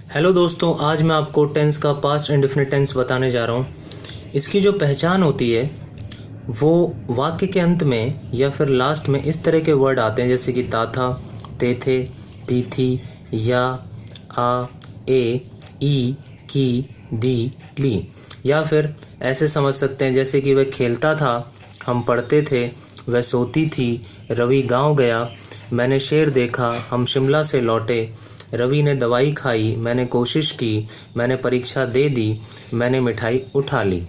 Hello दोस्तों, आज मैं आपको टेंस का पास्ट इंडेफिनिट टेंस बताने जा रहा हूँ। इसकी जो पहचान होती है वो वाक्य के अंत में या फिर लास्ट में इस तरह के वर्ड आते हैं जैसे कि था था, थे थे, थी थी, या, आ, ए, ई, की, दी, ली। या फिर ऐसे समझ सकते हैं जैसे कि वह खेलता था, हम पढ़ते थे, वह सोती थी, रवि गांव गया, मैंने शेर देखा, हम शिमला से लौटे, रवि ने दवाई खाई, मैंने कोशिश की, मैंने परीक्षा दे दी, मैंने मिठाई उठा ली।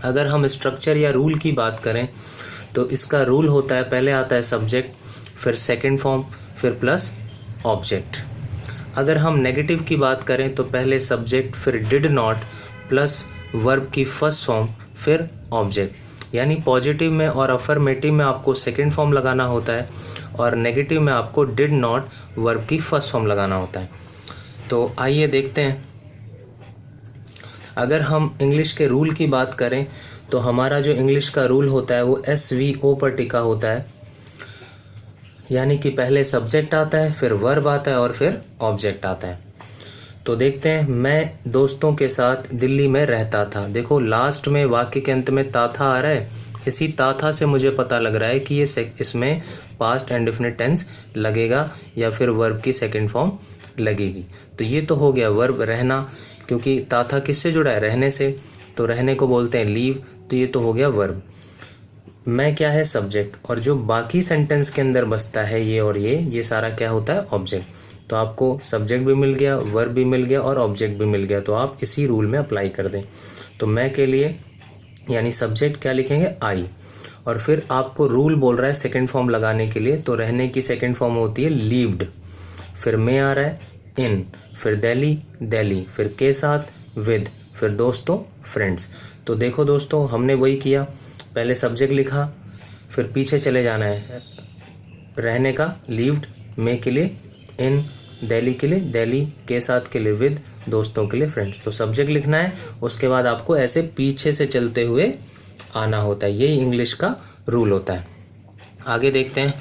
अगर हम स्ट्रक्चर या रूल की बात करें तो इसका रूल होता है, पहले आता है सब्जेक्ट, फिर सेकंड फॉर्म, फिर प्लस ऑब्जेक्ट। अगर हम नेगेटिव की बात करें तो पहले सब्जेक्ट, फिर डिड नॉट, प्लस वर्ब की फर्स्ट फॉर्म, फिर ऑब्जेक्ट। यानी पॉजिटिव में और अफर्मेटिव में आपको सेकंड फॉर्म लगाना होता है और नेगेटिव में आपको डिड नॉट वर्ब की फर्स्ट फॉर्म लगाना होता है। तो आइए देखते हैं। अगर हम इंग्लिश के रूल की बात करें तो हमारा जो इंग्लिश का रूल होता है वो SVO पर टिका होता है, यानी कि पहले सब्जेक्ट आता है, फिर वर्ब आता है और फिर ऑब्जेक्ट आता है। तो देखते हैं, मैं दोस्तों के साथ दिल्ली में रहता था। देखो लास्ट में वाक्य के अंत में था आ रहा है, इसी था से मुझे पता लग रहा है कि ये इसमें पास्ट इंडेफिनिट टेंस लगेगा या फिर वर्ब की सेकंड फॉर्म लगेगी। तो ये तो हो गया वर्ब रहना, क्योंकि था किससे जुड़ा है, रहने से, तो रहने को बोलते हैं लीव, तो ये तो हो गया वर्ब। मैं क्या है, सब्जेक्ट, और जो बाकी सेंटेंस के अंदर बसता है ये और ये सारा क्या होता है, ऑब्जेक्ट। तो आपको सब्जेक्ट भी मिल गया, वर्ब भी मिल गया और ऑब्जेक्ट भी मिल गया, तो आप इसी रूल में अप्लाई कर दें। तो मैं के लिए यानी सब्जेक्ट क्या लिखेंगे, आई, और फिर आपको रूल बोल रहा है सेकंड फॉर्म लगाने के लिए, तो रहने की सेकंड फॉर्म होती है लीव्ड, फिर में आ रहा है इन, फिर दिल्ली, फिर के साथ विद, फिर दोस्तों फ्रेंड्स। तो देखो दोस्तों, हमने वही किया, पहले सब्जेक्ट लिखा, फिर पीछे चले जाना है, रहने का लीव्ड, में के लिए इन, दिल्ली के लिए दिल्ली, के साथ के लिए विद, दोस्तों के लिए फ्रेंड्स। तो सब्जेक्ट लिखना है, उसके बाद आपको ऐसे पीछे से चलते हुए आना होता है, यही इंग्लिश का रूल होता है। आगे देखते हैं।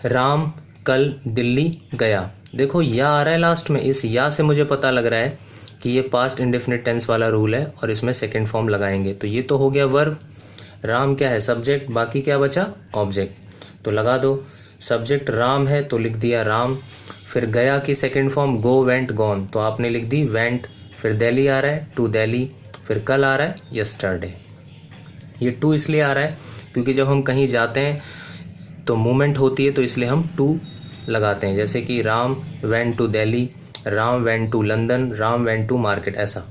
राम कल दिल्ली गया। देखो या आ रहा है लास्ट में, इस या से मुझे पता लग रहा है कि ये पास्ट इंडेफिनिट टेंस वाला रूल है और इसमें सेकंड फॉर्म लगाएंगे। तो ये तो हो गया वर्ब, राम क्या है, सब्जेक्ट, बाकी क्या बचा, ऑब्जेक्ट। तो लगा दो, सब्जेक्ट राम है तो लिख दिया राम, फिर गया की सेकंड फॉर्म गो, वेंट, गॉन, तो आपने लिख दी वेंट, फिर दिल्ली आ रहा है टू दिल्ली, फिर कल आ रहा है यस्टरडे। ये टू इसलिए आ रहा है क्योंकि जब हम कहीं जाते हैं तो मूवमेंट होती है, तो इसलिए हम टू लगाते हैं, जैसे कि Ram went to Delhi, Ram went to London, Ram went to market, ऐसा।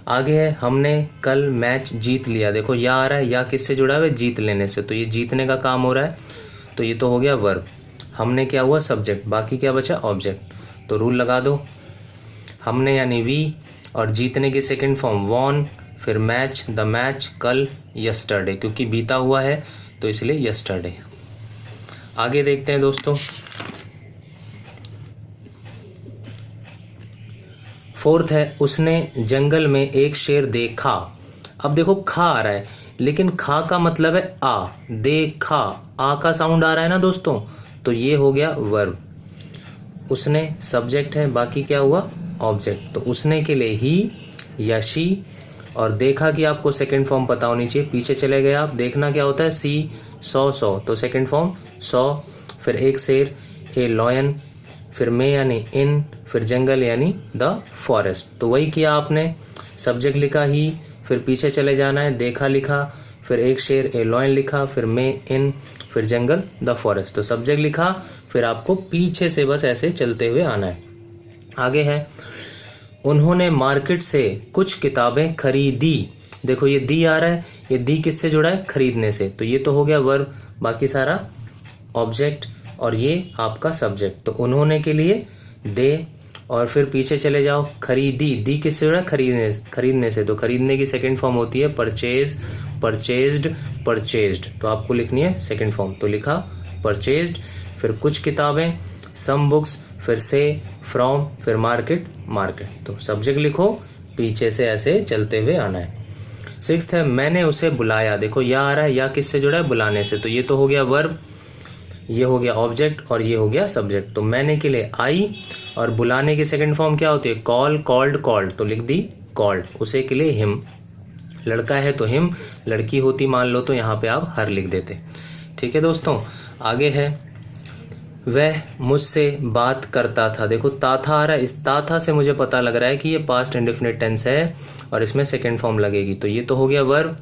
आगे है, हमने कल मैच जीत लिया। देखो या आ रहा है, या किससे जुड़ा हुआ है, जीत लेने से, तो ये जीतने का काम हो रहा है, तो ये तो हो गया वर्ब। हमने क्या हुआ, सब्जेक्ट, बाकी क्या बचा, ऑब्जेक्ट। तो रूल लगा दो, हमने यानी वी, और जीतने की सेकंड फॉर्म वॉन, फिर मैच, द मैच, कल, यस्टरडे, क्योंकि बीता हुआ है तो इसलिए यस्टरडे। आगे देखते हैं दोस्तों। फोर्थ है, उसने जंगल में एक शेर देखा। अब देखो खा आ रहा है, लेकिन खा का मतलब है आ, देखा, आ का साउंड आ रहा है ना दोस्तों, तो ये हो गया वर्ब। उसने सब्जेक्ट है, बाकी क्या हुआ, ऑब्जेक्ट। तो उसने के लिए ही या शी, और देखा कि आपको सेकंड फॉर्म पता होनी चाहिए, पीछे चले गए आप, देखना क्या होता है, सी, सौ, तो सेकंड फॉर्म सौ, फिर एक शेर, ए लॉयन, फिर में यानी इन, फिर जंगल यानी द फॉरेस्ट। तो वही किया आपने, सब्जेक्ट लिखा ही, फिर पीछे चले जाना है, देखा लिखा, फिर एक शेर, ए लॉयन लिखा, फिर में इन, फिर जंगल, द फॉरेस्ट। तो सब्जेक्ट लिखा, फिर आपको पीछे से बस ऐसे चलते हुए आना है। आगे है, उन्होंने मार्केट से कुछ किताबें खरीदी। देखो ये दी आ रहा है, ये दी किससे जुड़ा है, खरीदने से, तो ये तो हो गया वर्ब, बाकी सारा ऑब्जेक्ट, और ये आपका सब्जेक्ट। तो उन्होंने के लिए दे, और फिर पीछे चले जाओ, खरीदी, दी किससे जुड़ा है, खरीदने से, तो खरीदने की सेकंड फॉर्म होती है परचेज, परचेज्ड, परचेज्ड, तो आपको लिखनी है सेकंड फॉर्म, तो लिखा परचेज्ड, फिर कुछ किताबें, सम बुक्स, फिर से, फ्रॉम, फिर मार्केट, मार्केट। तो सब्जेक्ट लिखो, पीछे से ऐसे चलते हुए आना है। सिक्स्थ है, मैंने उसे बुलाया। देखो या आ रहा है, या किससे जुड़ा है, बुलाने से, तो ये तो हो गया वर्ब, ये हो गया ऑब्जेक्ट और ये हो गया सब्जेक्ट। तो मैंने के लिए आई और बुलाने की सेकंड फॉर्म क्या होती है? Call, called, called. तो लिख दी कॉल्ड। उसे के लिए हिम, लड़का है तो हिम, लड़की होती मान लो तो यहाँ पे आप हर लिख देते। ठीक है दोस्तों, आगे है वह मुझसे बात करता था। देखो ताथा आ रहा है, इस ताथा से मुझे पता लग रहा है कि ये पास्ट इंडेफिनिट टेंस है और इसमें सेकंड फॉर्म लगेगी। तो ये तो हो गया वर्ब,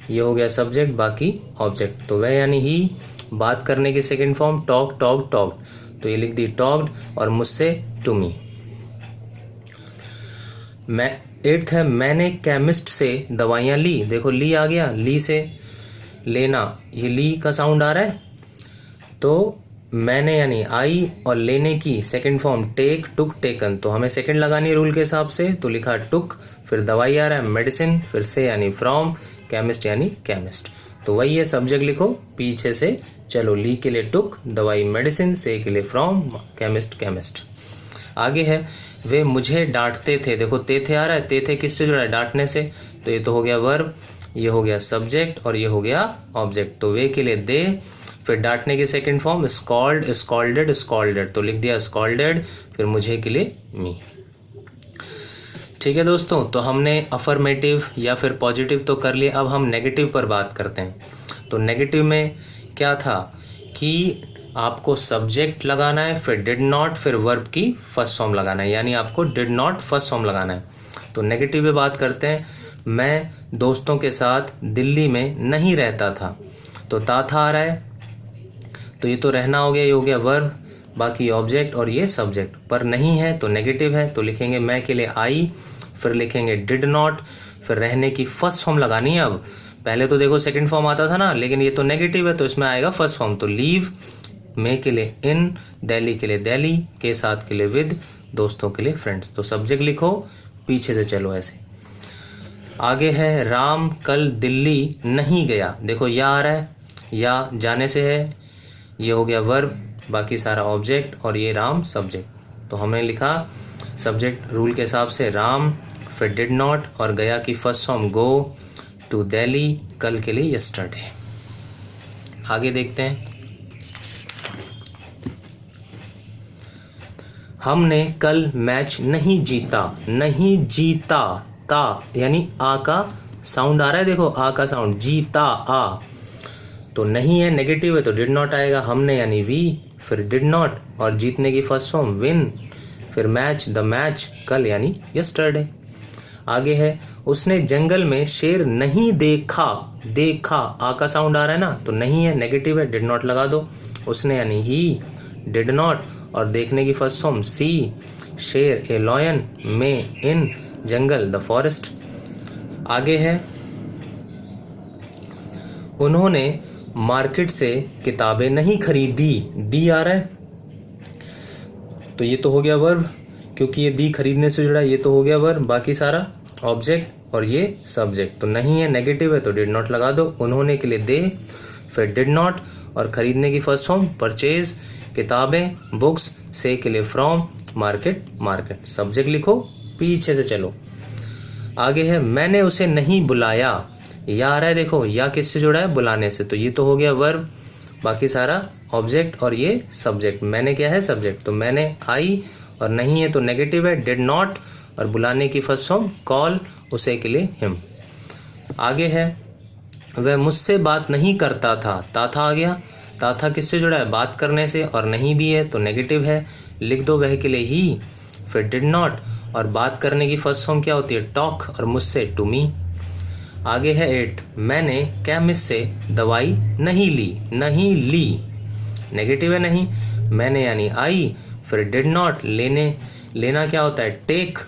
ये हो गया सब्जेक्ट, बाकी ऑब्जेक्ट। तो वह यानी ही, बात करने की second form talk, talk, talk. तो ये लिख दी टॉक्ड और मुझसे टू मी। मैं 8th है मैंने केमिस्ट से दवाइयाँ ली। देखो ली आ गया, ली से लेना, ये ली का साउंड आ रहा है। तो मैंने यानी आई और लेने की सेकंड फॉर्म टेक, टुक, टेकन। तो हमें सेकंड लगानी रूल के हिसाब से। तो लिखा टुक, फिर दवाई आ रहा है मेडिसिन, फिर से यानी फ्रॉम, केमिस्ट यानी केमिस्ट। तो वही है, सब्जेक्ट लिखो पीछे से चलो। ली के लिए टुक, दवाई मेडिसिन, से के लिए फ्रॉम, केमिस्ट केमिस्ट। आगे है वे मुझे डांटते थे। देखो ते थे आ रहा है, ते थे किससे जुड़ा है? डांटने से। तो ये तो हो गया वर्ब, ये हो गया सब्जेक्ट और ये हो गया ऑब्जेक्ट। तो वे के लिए दे, फिर डांटने की second form scold, scolded, scolded. तो लिख दिया स्कॉल्डेड, फिर मुझे के लिए मी। ठीक है दोस्तों, तो हमने अफर्मेटिव या फिर पॉजिटिव तो कर लिया। अब हम नेगेटिव पर बात करते हैं। तो नेगेटिव में क्या था कि आपको सब्जेक्ट लगाना है, फिर डिड नॉट, फिर वर्ब की फर्स्ट फॉर्म लगाना है, यानी आपको डिड नॉट फर्स्ट फॉर्म लगाना है। तो नेगेटिव में बात करते हैं। मैं दोस्तों के साथ दिल्ली में नहीं रहता था। तो था आ रहा है, तो ये तो रहना हो गया, ये हो गया वर्ब, बाकी ऑब्जेक्ट और ये सब्जेक्ट। पर नहीं है तो नेगेटिव है, तो लिखेंगे मैं के लिए आई, फिर लिखेंगे डिड नॉट, फिर रहने की फर्स्ट फॉर्म लगानी है। अब पहले तो देखो सेकंड फॉर्म आता था ना, लेकिन ये तो नेगेटिव है तो इसमें आएगा फर्स्ट फॉर्म। तो लीव, में के लिए इन, दिल्ली के लिए दिल्ली, के साथ के लिए विद, दोस्तों के लिए फ्रेंड्स। तो सब्जेक्ट लिखो पीछे से चलो ऐसे। आगे है राम कल दिल्ली नहीं गया। देखो या आ रहा है, या जाने से है, ये हो गया वर्ब, बाकी सारा ऑब्जेक्ट और ये राम सब्जेक्ट। तो हमने लिखा सब्जेक्ट रूल के हिसाब से राम, फिर डिड नॉट और गया की first form go, to Delhi, कल के लिए यस्टरडे। आगे देखते हैं। हमने कल मैच नहीं जीता। नहीं जीता, ता यानी आ का साउंड आ रहा है, देखो आ का साउंड, जीता आ। तो नहीं है, नेगेटिव है तो डिड नॉट आएगा। हमने यानी वी, फिर डिड नॉट और जीतने की फर्स्ट फॉर्म विन, फिर मैच, द मैच, कल यानी यस्टरडे। आगे है उसने जंगल में शेर नहीं देखा। देखा, आ का साउंड आ रहा है ना, तो नहीं है, नेगेटिव है, डिड नॉट लगा दो। उसने यानी ही, डिड नॉट और देखने की फर्स्ट फॉर्म सी, शेर, ए लॉयन, में, इन, जंगल, द फॉरेस्ट। आगे है उन्होंने मार्केट से किताबें नहीं खरीदी। दी आ रहा है, तो ये तो हो गया वर्ब, क्योंकि ये दी खरीदने से जुड़ा है, ये तो हो गया वर्ब, बाकी सारा ऑब्जेक्ट और ये सब्जेक्ट। तो नहीं है, नेगेटिव है तो डिड नॉट लगा दो। उन्होंने के लिए दे, फिर डिड नॉट और खरीदने की फर्स्ट फॉर्म परचेज, किताबें, बुक्स, से के लिए फ्रॉम, मार्केट, मार्केट। सब्जेक्ट लिखो पीछे से चलो। आगे है मैंने उसे नहीं बुलाया। या आ रहा है, देखो या किससे जुड़ा है? बुलाने से। तो ये तो हो गया वर्ब, बाकी सारा ऑब्जेक्ट और ये सब्जेक्ट। मैंने क्या है? सब्जेक्ट। तो मैंने आई और नहीं है तो नेगेटिव है, डिड नॉट और बुलाने की फर्स्ट फॉर्म कॉल, उसे के लिए हिम। आगे है वह मुझसे बात नहीं करता था। ताथा आ गया, ताथा किससे जुड़ा है? बात करने से, और नहीं भी है तो नेगेटिव है, लिख दो वह के लिए ही, फिर डिड नॉट और बात करने की फर्स्ट फॉर्म क्या होती है? टॉक और मुझसे टू मी। आगे है 8th मैंने केमिस्ट से दवाई नहीं ली। नहीं ली, नेगेटिव है नहीं, मैंने यानी आई, फिर डिड नॉट, लेने, लेना क्या होता है? टेक,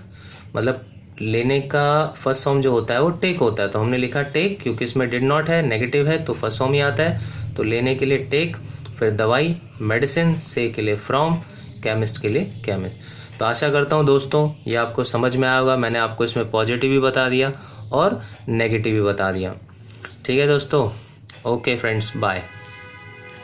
मतलब लेने का फर्स्ट फॉर्म जो होता है वो टेक होता है। तो हमने लिखा टेक, क्योंकि इसमें डिड नॉट है, नेगेटिव है तो फर्स्ट फॉर्म ही आता है। तो लेने के लिए टेक, फिर दवाई, मेडिसिन, से के लिए फ्रॉम, केमिस्ट के लिए केमिस्ट। तो आशा करता हूँ दोस्तों ये आपको समझ में आया होगा। मैंने आपको इसमें पॉजिटिव भी बता दिया और नेगेटिव भी बता दिया। ठीक है दोस्तों, ओके फ्रेंड्स, बाय।